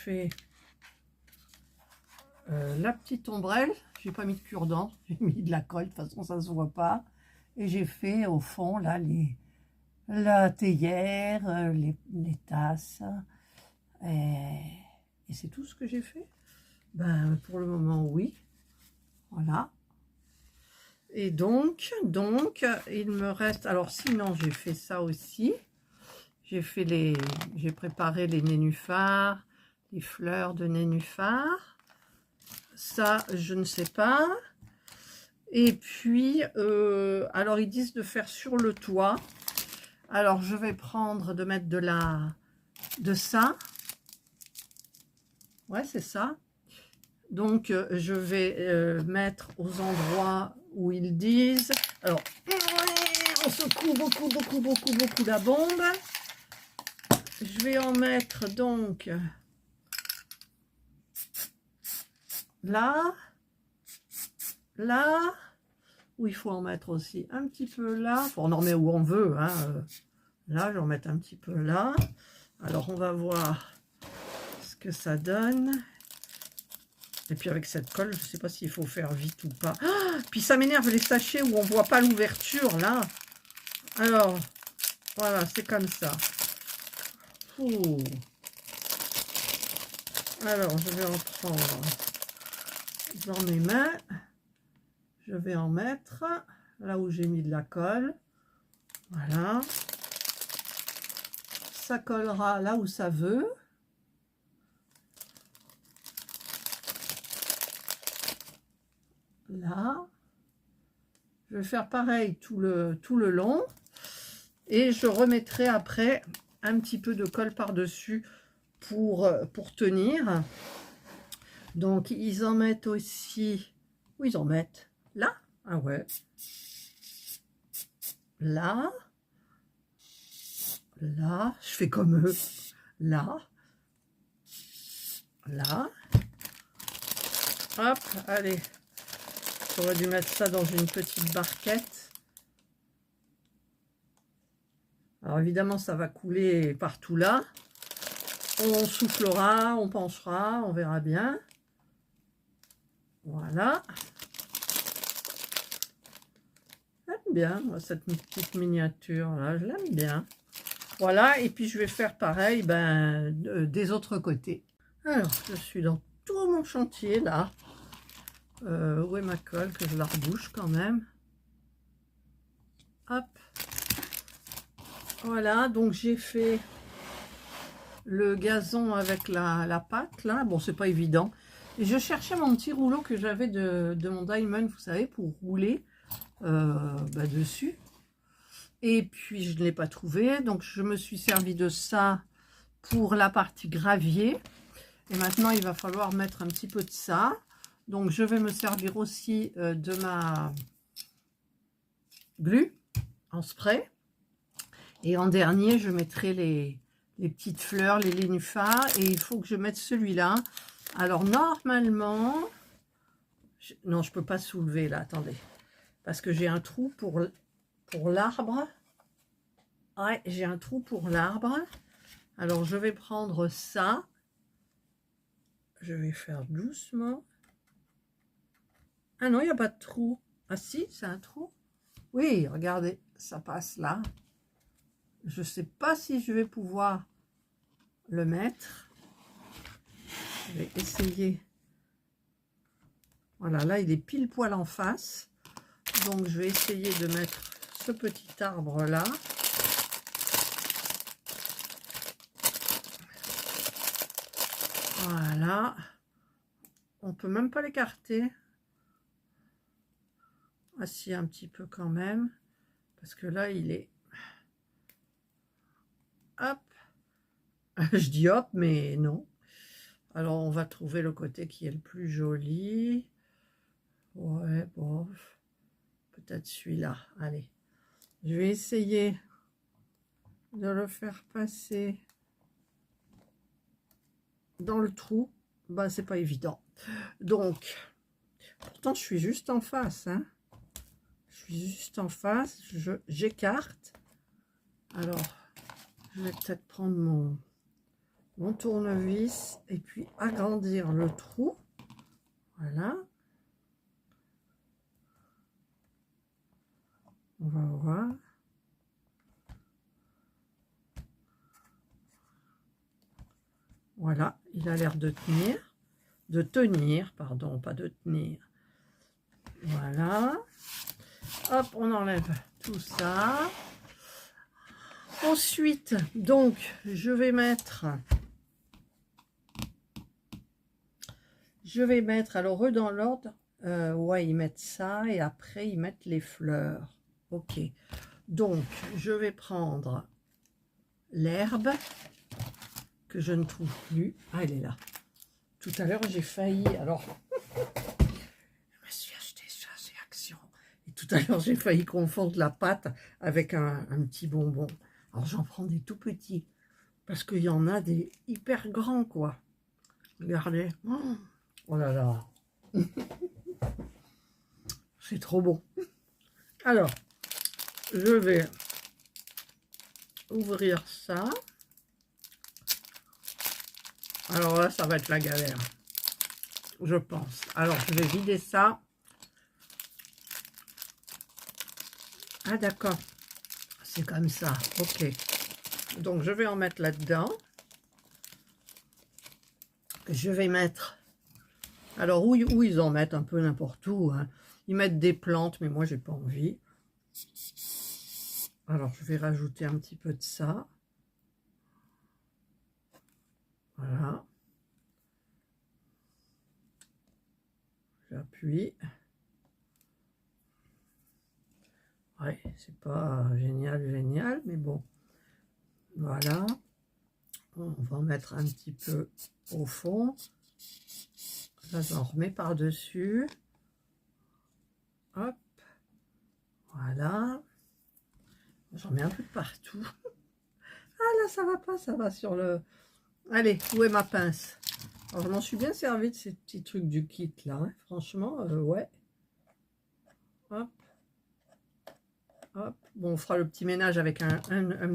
fait la petite ombrelle. J'ai pas mis de cure-dent, j'ai mis de la colle, de toute façon ça se voit pas. Et j'ai fait au fond là la théière, les tasses. Et c'est tout ce que j'ai fait. Ben, pour le moment, oui. Voilà. Et donc, il me reste... Alors, sinon, j'ai fait ça aussi. J'ai préparé les nénuphars, les fleurs de nénuphars. Ça, je ne sais pas. Et puis, alors, ils disent de faire sur le toit. Alors, je vais prendre, de mettre de ça. Ouais, c'est ça. Donc, je vais mettre aux endroits où ils disent. Alors, on secoue beaucoup la bombe. Je vais en mettre donc là, où il faut en mettre aussi un petit peu là. On en met où on veut. Hein. Là, je vais en mettre un petit peu là. Alors, on va voir ce que ça donne. Et puis avec cette colle, je ne sais pas s'il faut faire vite ou pas. Ah, puis ça m'énerve les sachets où on ne voit pas l'ouverture là. Alors, voilà, c'est comme ça. Ouh. Alors, je vais en prendre dans mes mains. Je vais en mettre là où j'ai mis de la colle. Voilà. Ça collera là où ça veut. Là. Je vais faire pareil tout le long. Et je remettrai après un petit peu de colle par-dessus pour tenir. Donc, ils en mettent aussi... Où ils en mettent? Là? Ah ouais. Là. Là. Je fais comme eux. Là. Là. Hop, allez. J'aurais dû mettre ça dans une petite barquette. Alors évidemment, ça va couler partout là. On soufflera, on penchera, on verra bien. Voilà. J'aime bien, moi, cette petite miniature là, je l'aime bien. Voilà, et puis je vais faire pareil des autres côtés. Alors, je suis dans tout mon chantier là. Où est ma colle? Que je la rebouche quand même. Hop. Voilà, donc j'ai fait le gazon avec la pâte là. Bon, c'est pas évident. Et je cherchais mon petit rouleau que j'avais de mon diamond, vous savez, pour rouler dessus. Et puis je ne l'ai pas trouvé, donc je me suis servi de ça pour la partie gravier. Et maintenant il va falloir mettre un petit peu de ça. Donc je vais me servir aussi de ma glu en spray. Et en dernier, je mettrai les petites fleurs, les nénuphars. Et il faut que je mette celui-là. Alors normalement... non, je ne peux pas soulever là, attendez. Parce que j'ai un trou pour l'arbre. Ouais, j'ai un trou pour l'arbre. Alors je vais prendre ça. Je vais faire doucement. Ah non, il n'y a pas de trou. Ah si, c'est un trou. Oui, regardez, ça passe là. Je ne sais pas si je vais pouvoir le mettre. Je vais essayer. Voilà, là, il est pile poil en face. Donc, je vais essayer de mettre ce petit arbre-là. Voilà. On peut même pas l'écarter. Ah si, un petit peu quand même. Parce que là, il est... Hop. Je dis hop, mais non. Alors, on va trouver le côté qui est le plus joli. Ouais, bon. Peut-être celui-là. Allez. Je vais essayer de le faire passer dans le trou. Bah, c'est pas évident. Donc, pourtant, je suis juste en face. Hein. Je suis juste en face. J'écarte. Alors, je vais peut-être prendre mon tournevis et puis agrandir le trou. Voilà. On va voir. Voilà, il a l'air de tenir, pardon, pas de tenir. Voilà. Hop, on enlève tout ça. Ensuite, donc, je vais mettre, alors eux dans l'ordre, ouais, ils mettent ça et après ils mettent les fleurs. Ok, donc je vais prendre l'herbe que je ne trouve plus. Ah, elle est là. Tout à l'heure, j'ai failli, alors, je me suis acheté ça, c'est Action. Et tout à l'heure, j'ai failli confondre la pâte avec un petit bonbon. Alors, j'en prends des tout petits, parce qu'il y en a des hyper grands, quoi. Regardez. Oh là là. C'est trop bon. Alors, je vais ouvrir ça. Alors là, ça va être la galère, je pense. Alors, je vais vider ça. Ah, d'accord. C'est comme ça. Ok. Donc, je vais en mettre là-dedans. Je vais mettre... Alors, où ils en mettent un peu n'importe où. Hein. Ils mettent des plantes, mais moi, j'ai pas envie. Alors, je vais rajouter un petit peu de ça. Voilà. J'appuie. Ouais, c'est pas génial, mais bon. Voilà. On va en mettre un petit peu au fond. Là, j'en remets par-dessus. Hop. Voilà. J'en mets un peu de partout. Ah là, ça va pas, ça va sur le... Allez, où est ma pince? Alors, je m'en suis bien servi de ces petits trucs du kit là. Hein. Franchement, ouais. Hop. Hop. Bon, on fera le petit ménage avec un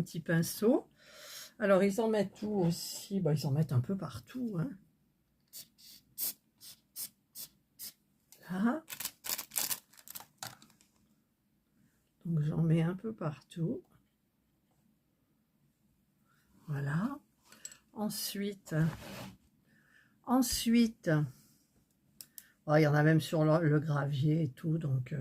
petit pinceau. Alors, ils en mettent où aussi? Bah, ils en mettent un peu partout. Hein. Là. Donc, j'en mets un peu partout. Voilà. Ensuite, oh, il y en a même sur le gravier et tout. Donc,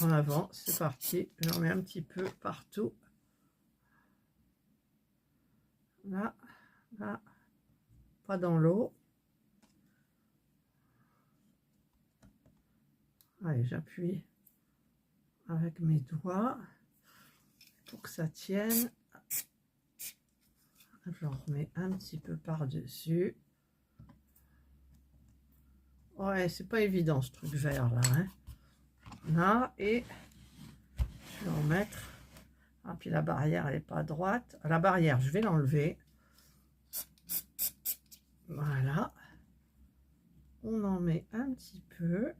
en avant, c'est parti. J'en mets un petit peu partout. Là, là, pas dans l'eau. Allez, j'appuie avec mes doigts pour que ça tienne. J'en remets un petit peu par-dessus. Ouais, c'est pas évident ce truc vert là. Hein. Là, et je vais en mettre. Ah, puis la barrière, elle n'est pas droite. La barrière, je vais l'enlever. Voilà. On en met un petit peu.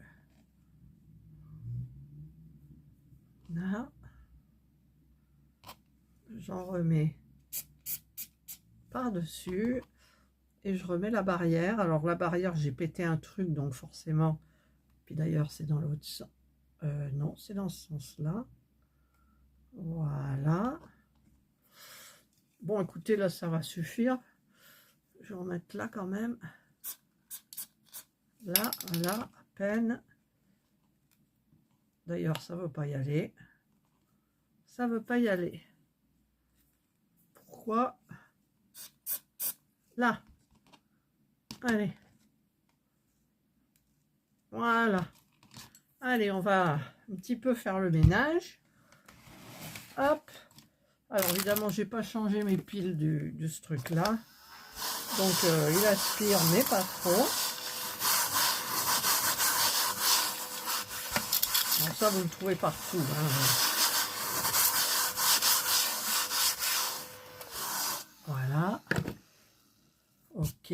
Là. J'en remets par-dessus. Et je remets la barrière. Alors la barrière, j'ai pété un truc, donc forcément. Puis d'ailleurs, c'est dans l'autre sens. Non, c'est dans ce sens-là. Voilà. Bon, écoutez, là, ça va suffire. Je vais en mettre là quand même. Là, là, à peine. D'ailleurs, ça ne veut pas y aller. Ça ne veut pas y aller. Pourquoi? Là. Allez. Voilà. Allez, on va un petit peu faire le ménage. Hop. Alors, évidemment, je n'ai pas changé mes piles de ce truc-là. Donc, il aspire, mais pas trop. Alors, ça, vous le trouvez partout. Hein. Voilà. Ok.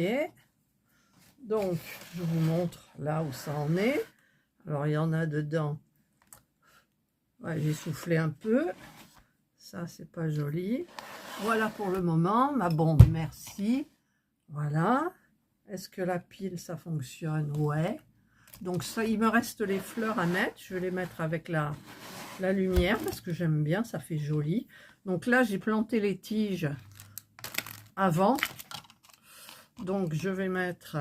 Donc, je vous montre là où ça en est. Alors, il y en a dedans. Ouais, j'ai soufflé un peu. Ça, c'est pas joli. Voilà pour le moment. Ma bombe, merci. Voilà. Est-ce que la pile, ça fonctionne? Ouais. Donc, ça, il me reste les fleurs à mettre. Je vais les mettre avec la lumière parce que j'aime bien, ça fait joli. Donc là, j'ai planté les tiges avant. Donc, je vais mettre...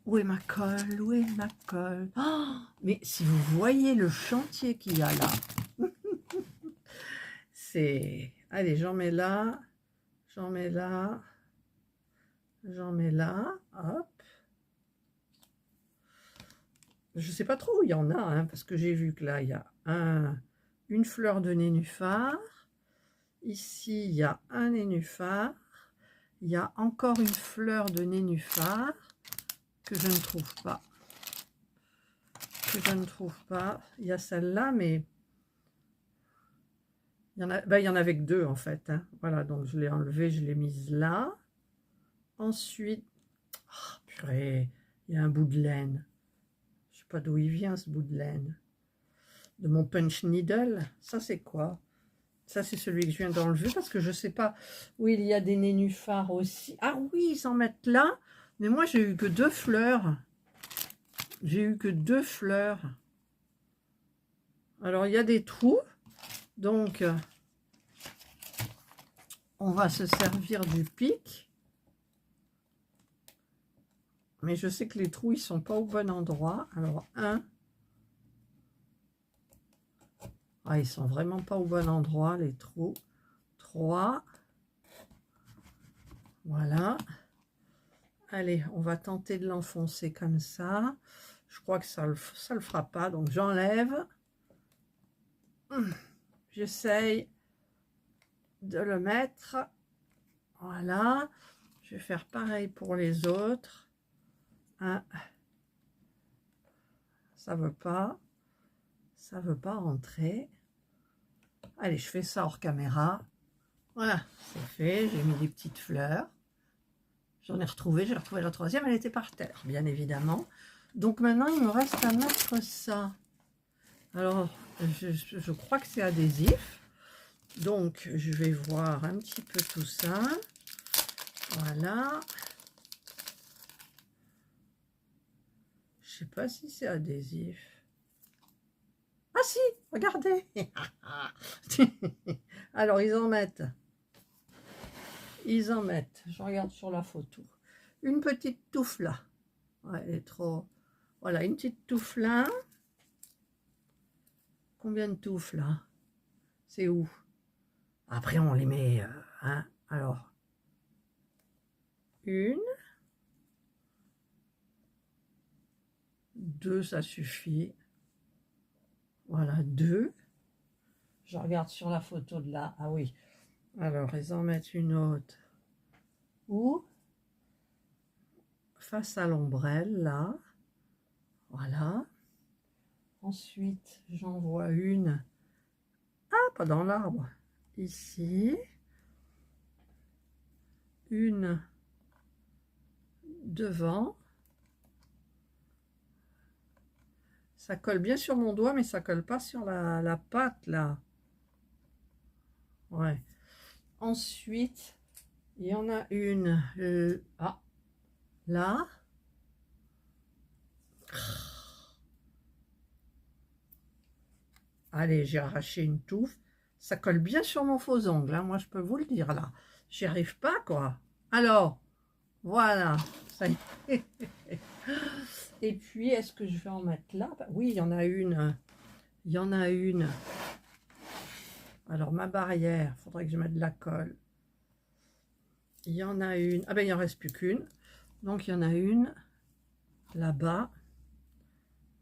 Où est ma colle? Où est ma colle? Oh, mais si vous voyez le chantier qu'il y a là, c'est... Allez, j'en mets là, j'en mets là, j'en mets là, hop. Je ne sais pas trop où il y en a, hein, parce que j'ai vu que là, il y a une fleur de nénuphar. Ici, il y a un nénuphar. Il y a encore une fleur de nénuphar que je ne trouve pas. Il y a celle-là, mais il y en avait que deux en fait. Hein. Voilà, donc je l'ai enlevée, je l'ai mise là. Ensuite, oh, purée, il y a un bout de laine. Je sais pas d'où il vient ce bout de laine. De mon punch needle. Ça, c'est quoi? Ça, c'est celui que je viens d'enlever parce que je sais pas où il y a des nénuphars aussi. Ah oui, ils en mettent là. Mais moi, j'ai eu que 2 fleurs. J'ai eu que 2 fleurs. Alors, il y a des trous. Donc, on va se servir du pic. Mais je sais que les trous, ils sont pas au bon endroit. Alors, 1. Ah, ils sont vraiment pas au bon endroit, les trous. 3. Voilà. Allez, on va tenter de l'enfoncer comme ça. Je crois que ça le fera pas, donc j'enlève. J'essaye de le mettre. Voilà. Je vais faire pareil pour les autres. Ah. Ça veut pas. Ça veut pas rentrer. Allez, je fais ça hors caméra. Voilà, c'est fait. J'ai mis des petites fleurs. J'en ai retrouvé. J'ai retrouvé la troisième. Elle était par terre, bien évidemment. Donc maintenant, il me reste à mettre ça. Alors, je crois que c'est adhésif. Donc, je vais voir un petit peu tout ça. Voilà. Je sais pas si c'est adhésif. Ah si, regardez. Alors, ils en mettent. Je regarde sur la photo. Une petite touffe là. Ouais, elle est trop... Voilà, une petite touffe là. Combien de touffes là? C'est où? Après, on les met... hein. Alors, 1, 2, ça suffit. Voilà, 2. Je regarde sur la photo de là. Ah oui. Alors, ils en mettent une autre. Où? Face à l'ombrelle, là. Voilà. Ensuite, j'en vois une. Ah, pas dans l'arbre. Ici. Une devant. Ça colle bien sur mon doigt, mais ça colle pas sur la patte, là. Ouais. Ensuite, il y en a une. Là. Allez, j'ai arraché une touffe. Ça colle bien sur mon faux ongle, hein, moi je peux vous le dire là. J'y arrive pas, quoi. Alors, voilà. Ça y est. Et puis, est-ce que je vais en mettre là? Oui, il y en a une. Il y en a une. Alors, ma barrière, il faudrait que je mette de la colle. Il y en a une. Ah ben, il n'en reste plus qu'une. Donc, il y en a une là-bas.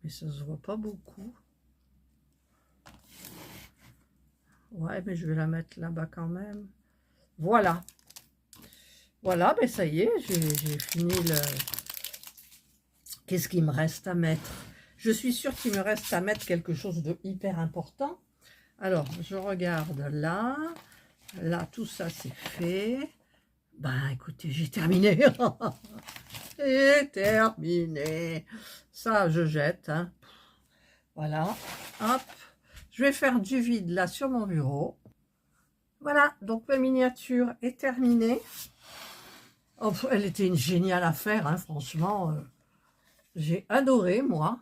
Mais ça se voit pas beaucoup. Ouais, mais je vais la mettre là-bas quand même. Voilà. Voilà, ben ça y est, j'ai fini le... Qu'est-ce qu'il me reste à mettre? Je suis sûre qu'il me reste à mettre quelque chose de hyper important. Alors, je regarde là. Là, tout ça, c'est fait. Ben, écoutez, j'ai terminé. J'ai terminé. Ça, je jette. Hein. Voilà. Hop. Je vais faire du vide là sur mon bureau. Voilà, donc ma miniature est terminée. Oh, elle était une géniale affaire, hein, franchement. J'ai adoré, moi.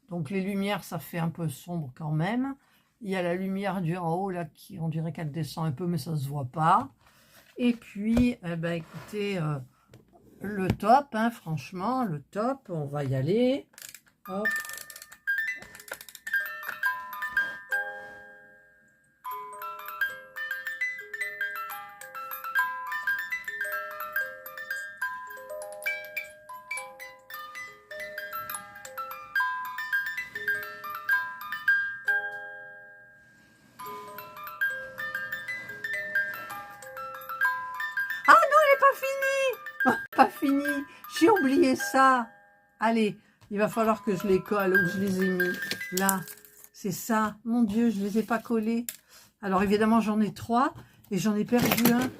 Donc les lumières, ça fait un peu sombre quand même. Il y a la lumière du en haut, là, qui on dirait qu'elle descend un peu, mais ça ne se voit pas. Et puis, eh ben, écoutez, le top, hein, franchement, le top, on va y aller. Hop. Ah non, elle n'est pas finie. Pas fini. J'ai oublié ça. Allez, il va falloir que je les colle où je les ai mis. Là, c'est ça. Mon Dieu, je ne les ai pas collés. Alors évidemment, j'en ai 3 et j'en ai perdu un.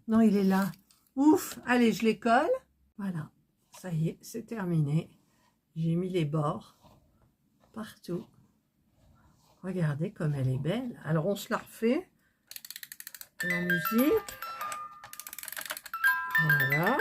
Non, il est là. Ouf. Allez, je les colle. Voilà. Ça y est, c'est terminé. J'ai mis les bords partout. Regardez comme elle est belle. Alors, on se la refait. La musique. Voilà.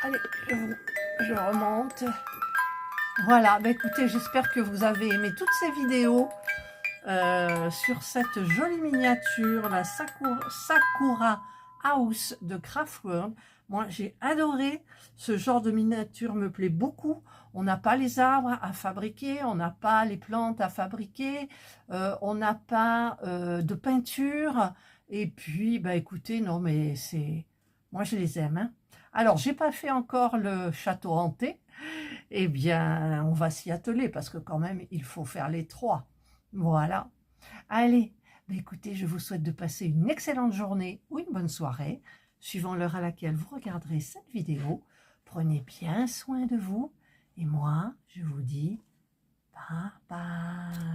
Allez, je remonte. Voilà, bah écoutez, j'espère que vous avez aimé toutes ces vidéos sur cette jolie miniature, la Sakura House de Craftworld. Moi, j'ai adoré. Ce genre de miniature me plaît beaucoup. On n'a pas les arbres à fabriquer, on n'a pas les plantes à fabriquer, on n'a pas de peinture. Et puis, bah écoutez, non, mais c'est... Moi, je les aime, hein. Alors, j'ai pas fait encore le château hanté. Eh bien, on va s'y atteler parce que quand même, il faut faire les 3. Voilà. Allez, bah écoutez, je vous souhaite de passer une excellente journée ou une bonne soirée, suivant l'heure à laquelle vous regarderez cette vidéo. Prenez bien soin de vous et moi, je vous dis bye bye.